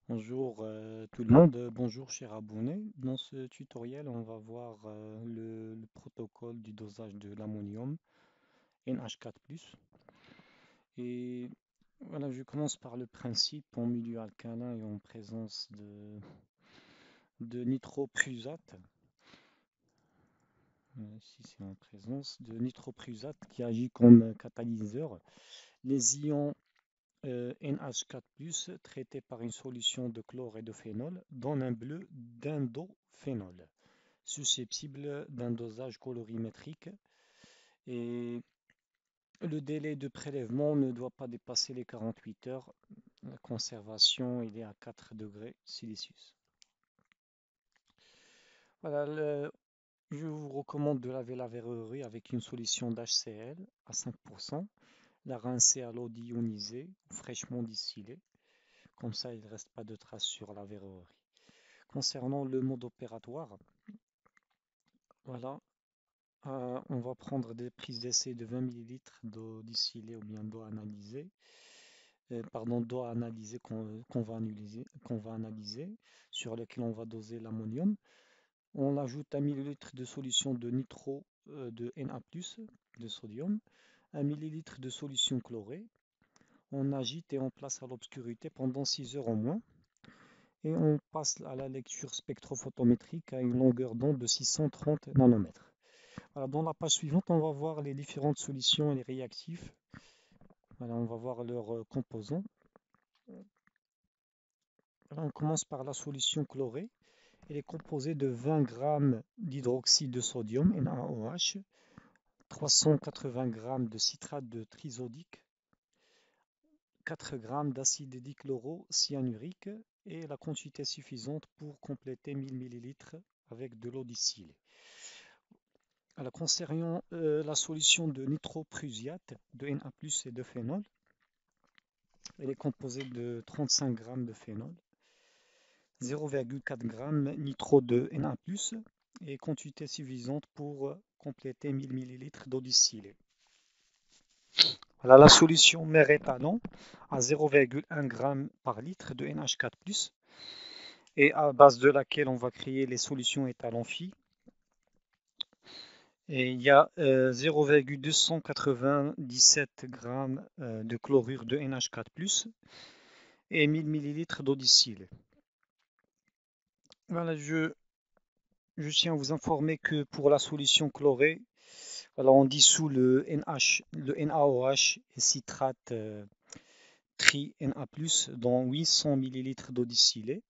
Bonjour tout le monde, bonjour chers abonnés. Dans ce tutoriel, on va voir le protocole du dosage de l'ammonium NH4+. Et voilà, je commence par le principe en milieu alcalin et en présence de nitroprusate. Ici, c'est en présence de nitroprusate qui agit comme catalyseur. Les ions NH4+, traités par une solution de chlore et de phénol, donnent un bleu d'indophénol, susceptible d'un dosage colorimétrique et le délai de prélèvement ne doit pas dépasser les 48 heures. La conservation il est à 4 degrés Celsius. Voilà, je vous recommande de laver la verrerie avec une solution d'HCl à 5%, la rincer à l'eau ionisée ou fraîchement distillée. Comme ça, il ne reste pas de traces sur la verrerie. Concernant le mode opératoire, voilà, on va prendre des prises d'essai de 20 ml d'eau distillée ou bien d'eau analysée, d'eau analysée qu'on va analyser, sur lequel on va doser l'ammonium. On ajoute 1 ml de solution de nitro de Na+, de sodium, 1 ml de solution chlorée. On agite et on place à l'obscurité pendant 6 heures au moins. Et on passe à la lecture spectrophotométrique à une longueur d'onde de 630 nanomètres. Voilà, dans la page suivante, on va voir les différentes solutions et les réactifs. Voilà, on va voir leurs composants. Voilà, on commence par la solution chlorée. Elle est composée de 20 g d'hydroxyde de sodium, NaOH, 380 g de citrate de trisodique, 4 g d'acide dichlorocyanurique et la quantité suffisante pour compléter 1000 ml avec de l'eau distillée. Alors, concernant la solution de nitroprusiate de Na+ et de phénol, elle est composée de 35 g de phénol, 0,4 g nitro de Na+, et quantité suffisante pour compléter 1000 ml d'eau distillée. Voilà la solution mer-éthanol à 0,1 g par litre de NH4+, et à base de laquelle on va créer les solutions étalon-Phi. Et il y a 0,297 g de chlorure de NH4+, et 1000 ml d'eau distillée. Voilà, je tiens à vous informer que pour la solution chlorée, voilà, on dissout le NaOH et citrate tri-Na+ dans 800 ml d'eau distillée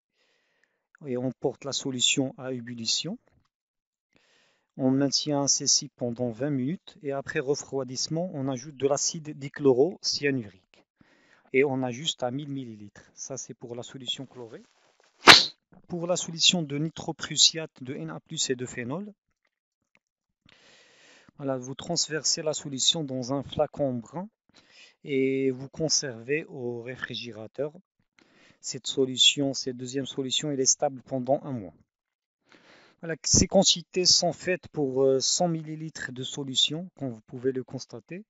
et on porte la solution à ébullition. On maintient ceci pendant 20 minutes et après refroidissement, on ajoute de l'acide dichlorocyanurique et on ajuste à 1000 ml. Ça, c'est pour la solution chlorée. Pour la solution de nitroprusiate de Na+ et de phénol, voilà, vous transversez la solution dans un flacon brun et vous conservez au réfrigérateur. Cette deuxième solution, elle est stable pendant un mois. Voilà, ces quantités sont faites pour 100 ml de solution, comme vous pouvez le constater.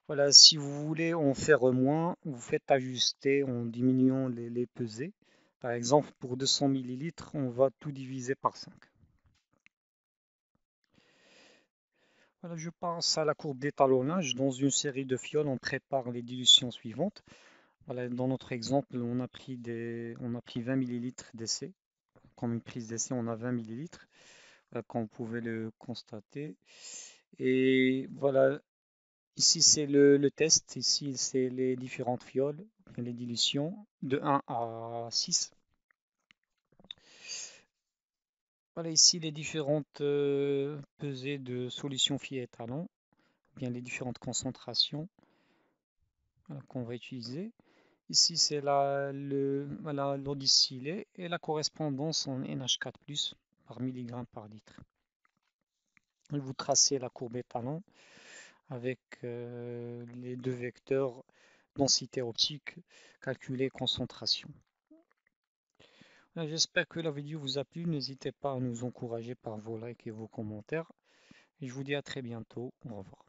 Voilà, si vous voulez en faire moins, vous faites ajuster en diminuant les pesées. Par exemple, pour 200 ml, on va tout diviser par 5. Voilà, je passe à la courbe d'étalonnage. Dans une série de fioles, on prépare les dilutions suivantes. Voilà, dans notre exemple, on a pris 20 ml d'essai. Comme une prise d'essai, on a 20 ml, comme vous pouvez le constater. Et voilà, ici c'est le test. Ici, c'est les différentes fioles, les dilutions de 1 à 6. Voilà ici les différentes pesées de solution Phi étalon, bien les différentes concentrations qu'on va utiliser. Ici c'est l'eau distillée et la correspondance en NH4+ par milligramme par litre. Et vous tracez la courbe étalon avec les deux vecteurs densité optique, calculer concentration. J'espère que la vidéo vous a plu. N'hésitez pas à nous encourager par vos likes et vos commentaires. Et je vous dis à très bientôt. Au revoir.